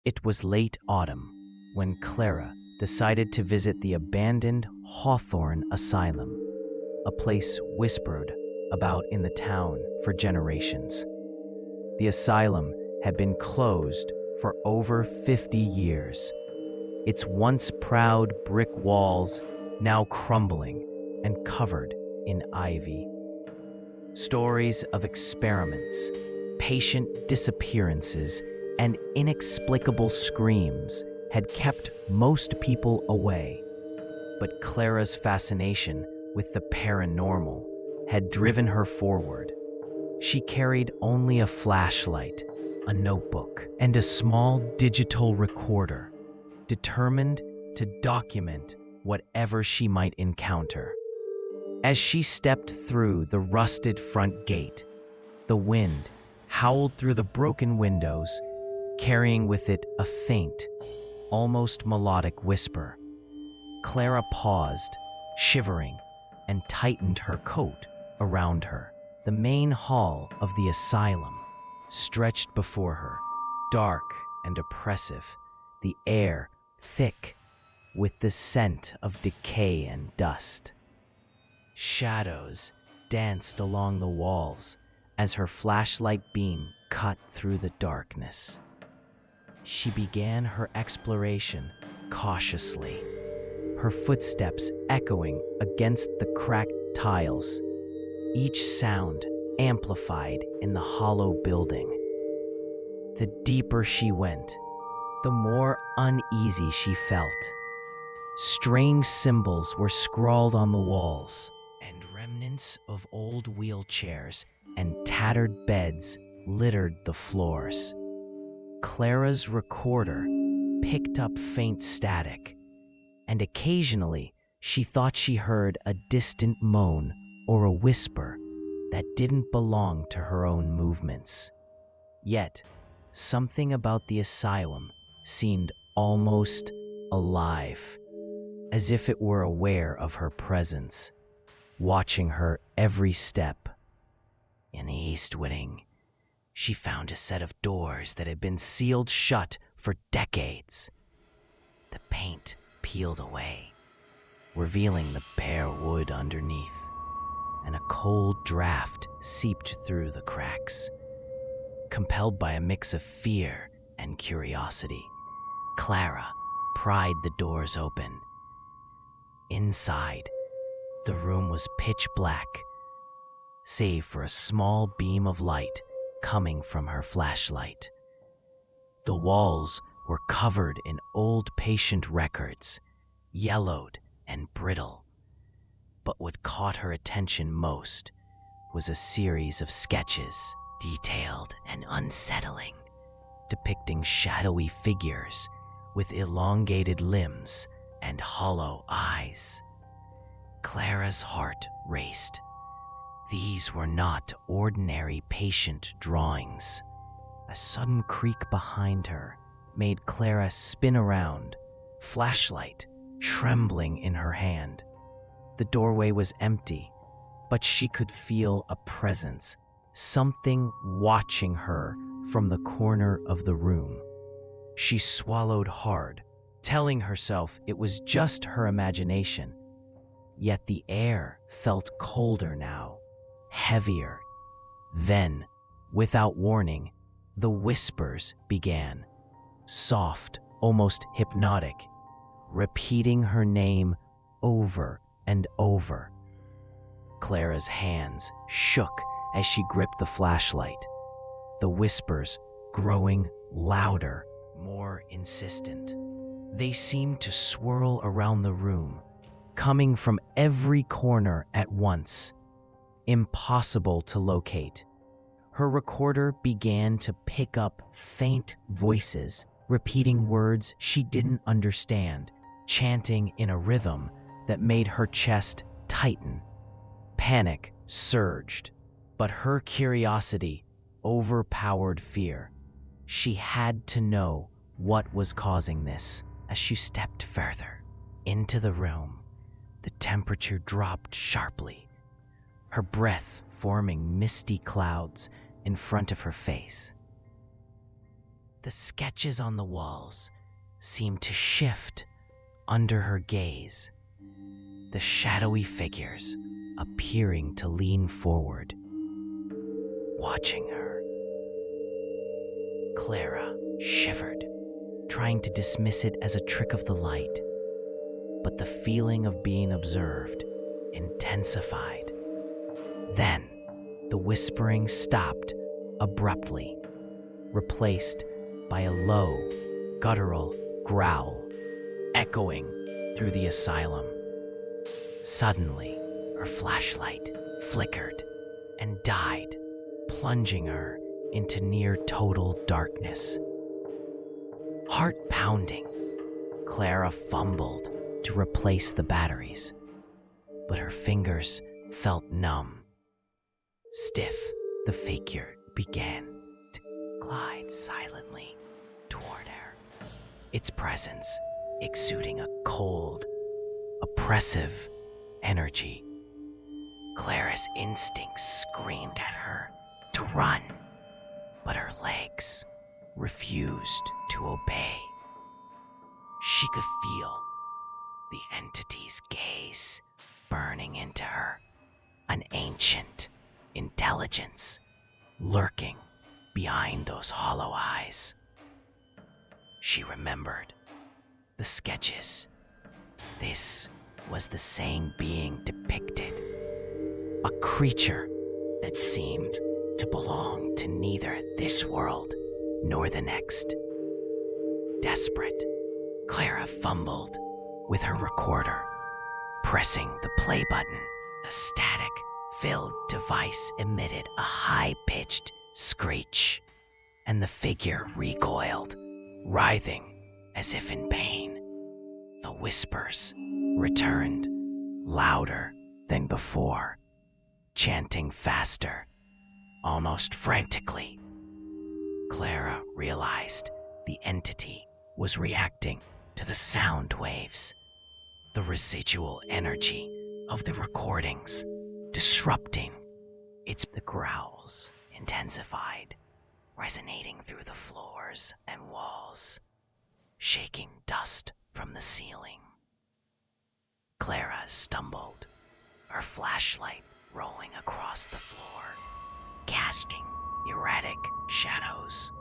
It was late autumn when Clara decided to visit the abandoned Hawthorne Asylum, a place whispered about in the town for generations. The asylum had been closed for over 50 years, its once proud brick walls now crumbling and covered in ivy. Stories of experiments, patient disappearances, and inexplicable screams had kept most people away. But Clara's fascination with the paranormal had driven her forward. She carried only a flashlight, a notebook, and a small digital recorder, determined to document whatever she might encounter. As she stepped through the rusted front gate, the wind howled through the broken windows, carrying with it a faint, almost melodic whisper. Clara paused, shivering, and tightened her coat around her. The main hall of the asylum stretched before her, dark and oppressive, the air thick with the scent of decay and dust. Shadows danced along the walls as her flashlight beam cut through the darkness. She began her exploration cautiously, her footsteps echoing against the cracked tiles, each sound amplified in the hollow building. The deeper she went, the more uneasy she felt. Strange symbols were scrawled on the walls, and remnants of old wheelchairs and tattered beds littered the floors. Clara's recorder picked up faint static, and occasionally she thought she heard a distant moan or a whisper that didn't belong to her own movements. Yet, something about the asylum seemed almost alive, as if it were aware of her presence, watching her every step. In the east wing, she found a set of doors that had been sealed shut for decades. The paint peeled away, revealing the bare wood underneath, and a cold draft seeped through the cracks. Compelled by a mix of fear and curiosity, Clara pried the doors open. Inside, the room was pitch black, save for a small beam of light coming from her flashlight. The walls were covered in old patient records, yellowed and brittle. But what caught her attention most was a series of sketches, detailed and unsettling, depicting shadowy figures with elongated limbs and hollow eyes. Clara's heart raced. These were not ordinary patient drawings. A sudden creak behind her made Clara spin around, flashlight trembling in her hand. The doorway was empty, but she could feel a presence, something watching her from the corner of the room. She swallowed hard, telling herself it was just her imagination. Yet the air felt colder now, heavier. Then, without warning, the whispers began, soft, almost hypnotic, repeating her name over and over. Clara's hands shook as she gripped the flashlight, the whispers growing louder, more insistent. They seemed to swirl around the room, coming from every corner at once. Impossible to locate. Her recorder began to pick up faint voices, repeating words she didn't understand, chanting in a rhythm that made her chest tighten. Panic surged, but her curiosity overpowered fear. She had to know what was causing this. As she stepped further into the room, the temperature dropped sharply, her breath forming misty clouds in front of her face. The sketches on the walls seemed to shift under her gaze, the shadowy figures appearing to lean forward, watching her. Clara shivered, trying to dismiss it as a trick of the light, but the feeling of being observed intensified. Then, the whispering stopped abruptly, replaced by a low, guttural growl echoing through the asylum. Suddenly, her flashlight flickered and died, plunging her into near total darkness. Heart pounding, Clara fumbled to replace the batteries, but her fingers felt numb. Stiff, the figure began to glide silently toward her, its presence exuding a cold, oppressive energy. Clara's instincts screamed at her to run, but her legs refused to obey. She could feel the entity's gaze burning into her, an ancient intelligence lurking behind those hollow eyes. She remembered the sketches. This was the same being depicted, a creature that seemed to belong to neither this world nor the next. Desperate, Clara fumbled with her recorder, pressing the play button. The static-filled device emitted a high-pitched screech, and the figure recoiled, writhing as if in pain. The whispers returned, louder than before, chanting faster, almost frantically. Clara realized the entity was reacting to the sound waves, the residual energy of the recordings, disrupting the growls intensified, resonating through the floors and walls, shaking dust from the ceiling. Clara stumbled, her flashlight rolling across the floor, casting erratic shadows.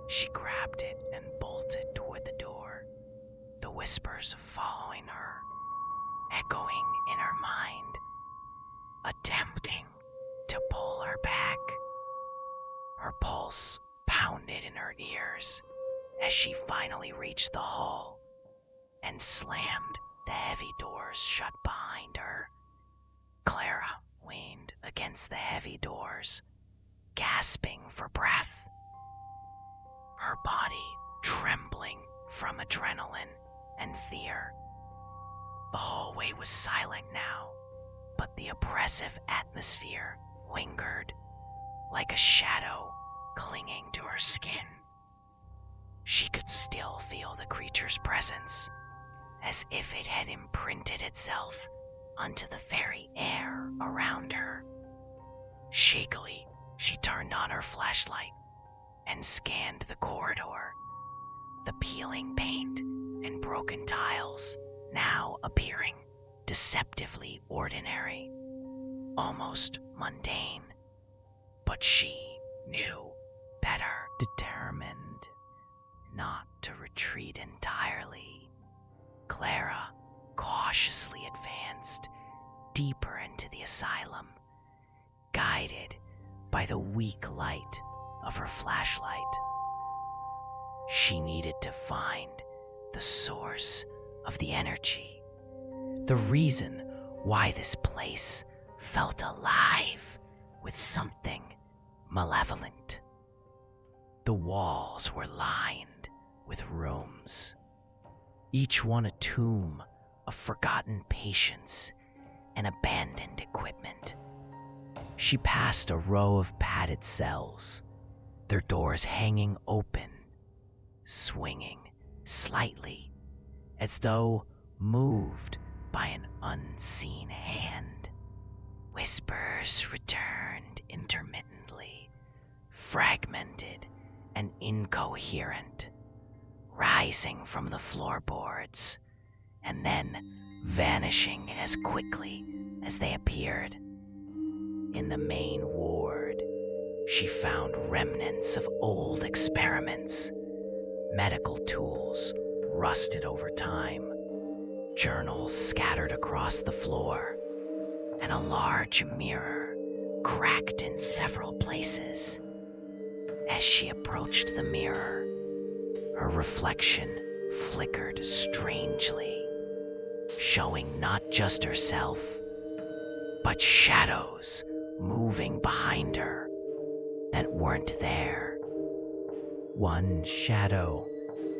She grabbed it and bolted toward the door, the whispers following her, echoing in her mind, attempting to pull her back. Her pulse pounded in her ears as she finally reached the hall and slammed the heavy doors shut behind her. Clara leaned against the heavy doors, gasping for breath, her body trembling from adrenaline and fear. The hallway was silent now, but the oppressive atmosphere lingered like a shadow clinging to her skin. She could still feel the creature's presence, as if it had imprinted itself onto the very air around her. Shakily, she turned on her flashlight and scanned the corridor, the peeling paint and broken tiles now appearing deceptively ordinary, almost mundane. But she knew better, determined not to retreat entirely. Clara cautiously advanced deeper into the asylum, guided by the weak light of her flashlight. She needed to find the source of the energy, the reason why this place felt alive with something malevolent. The walls were lined with rooms, each one a tomb of forgotten patience and abandoned equipment. She passed a row of padded cells, their doors hanging open, swinging slightly as though moved by an unseen hand. Whispers returned intermittently, fragmented and incoherent, rising from the floorboards and then vanishing as quickly as they appeared. In the main ward, she found remnants of old experiments, medical tools rusted over time, journals scattered across the floor, and a large mirror cracked in several places. As she approached the mirror, her reflection flickered strangely, showing not just herself, but shadows moving behind her that weren't there. One shadow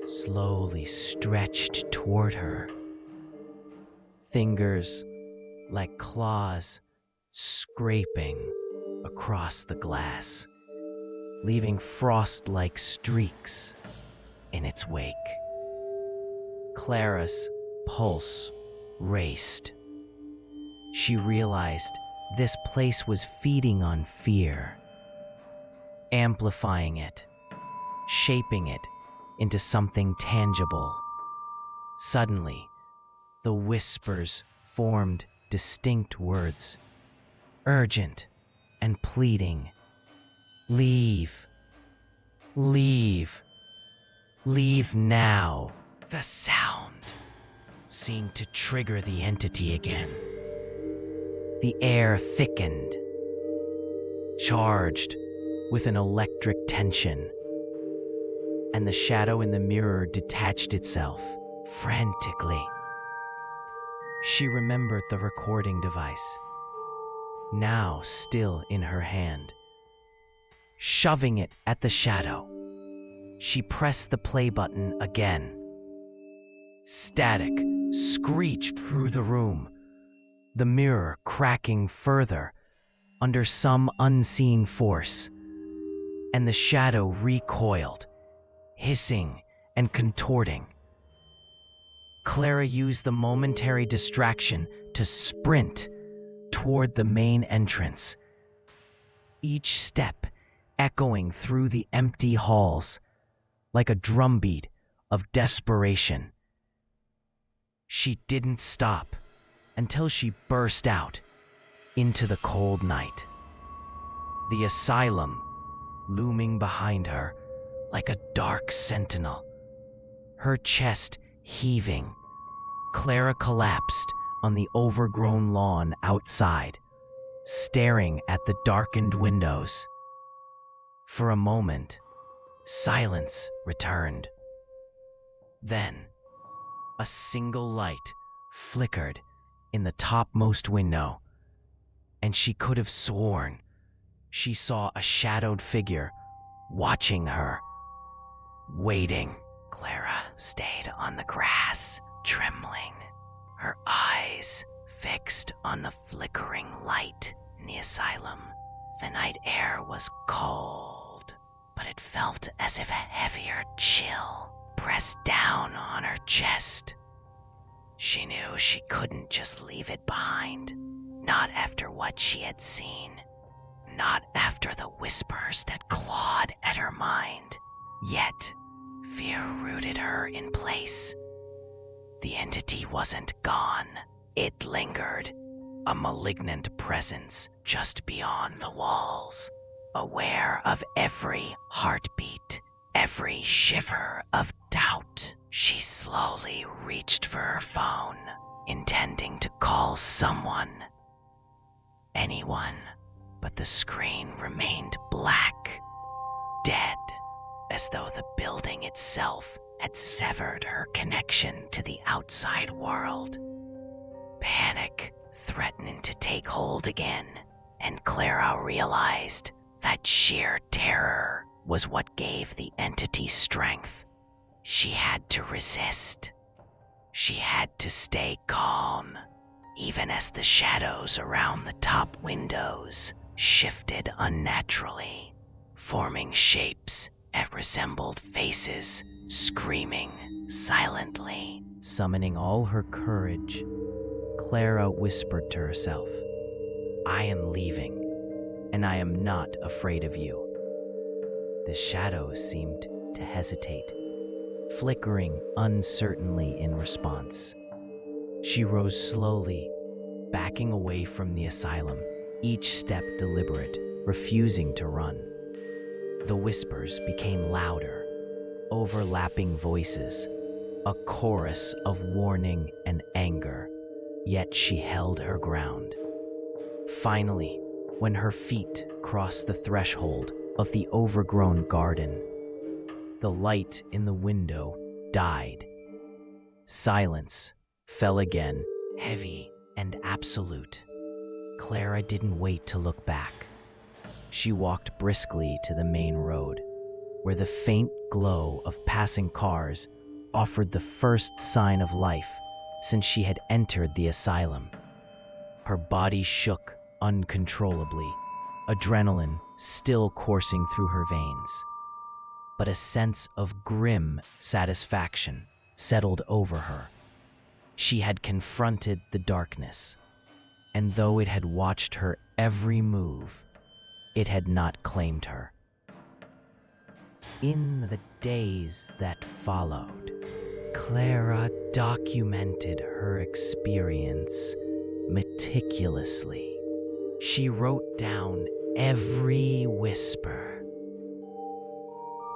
slowly stretched toward her, fingers like claws scraping across the glass, leaving frost-like streaks in its wake. Clara's pulse raced. She realized this place was feeding on fear, amplifying it, shaping it into something tangible. Suddenly, the whispers formed distinct words, urgent and pleading. Leave. Leave. Leave now. The sound seemed to trigger the entity again. The air thickened, charged with an electric tension, and the shadow in the mirror detached itself frantically. She remembered the recording device, now still in her hand. Shoving it at the shadow, she pressed the play button again. Static screeched through the room, the mirror cracking further under some unseen force, and the shadow recoiled, hissing and contorting. Clara used the momentary distraction to sprint toward the main entrance, each step echoing through the empty halls like a drumbeat of desperation. She didn't stop until she burst out into the cold night. The asylum looming behind her like a dark sentinel. Her chest heaving, Clara collapsed on the overgrown lawn outside, staring at the darkened windows. For a moment, silence returned. Then, a single light flickered in the topmost window, and she could have sworn she saw a shadowed figure watching her, waiting. Clara stayed on the grass, trembling, her eyes fixed on the flickering light in the asylum. The night air was cold, but it felt as if a heavier chill pressed down on her chest. She knew she couldn't just leave it behind, not after what she had seen, not after the whispers that clawed at her mind. Yet, fear rooted her in place. The entity wasn't gone. It lingered, a malignant presence just beyond the walls, aware of every heartbeat, every shiver of doubt. She slowly reached for her phone, intending to call someone, anyone, but the screen remained black, dead, as though the building itself had severed her connection to the outside world. Panic threatened to take hold again, and Clara realized that sheer terror was what gave the entity strength. She had to resist. She had to stay calm, even as the shadows around the top windows shifted unnaturally, forming shapes that resembled faces, screaming silently. Summoning all her courage, Clara whispered to herself, "I am leaving, and I am not afraid of you." The shadows seemed to hesitate, flickering uncertainly in response. She rose slowly, backing away from the asylum, each step deliberate, refusing to run. The whispers became louder, overlapping voices, a chorus of warning and anger, yet she held her ground. Finally, when her feet crossed the threshold of the overgrown garden, the light in the window died. Silence fell again, heavy and absolute. Clara didn't wait to look back. She walked briskly to the main road, where the faint glow of passing cars offered the first sign of life since she had entered the asylum. Her body shook uncontrollably, adrenaline still coursing through her veins. But a sense of grim satisfaction settled over her. She had confronted the darkness, and though it had watched her every move, it had not claimed her. In the days that followed, Clara documented her experience meticulously. She wrote down every whisper,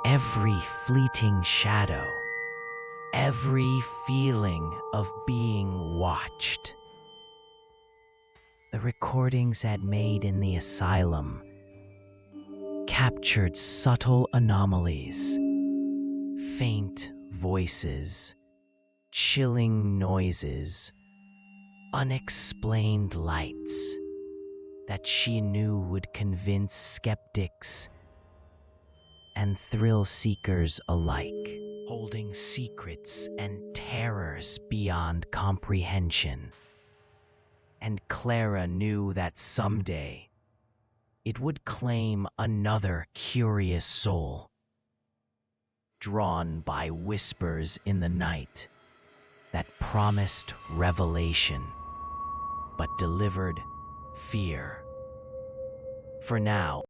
every fleeting shadow, every feeling of being watched. The recordings had made in the asylum captured subtle anomalies, faint voices, chilling noises, unexplained lights that she knew would convince skeptics and thrill seekers alike, holding secrets and terrors beyond comprehension. And Clara knew that someday it would claim another curious soul, drawn by whispers in the night that promised revelation but delivered fear. For now,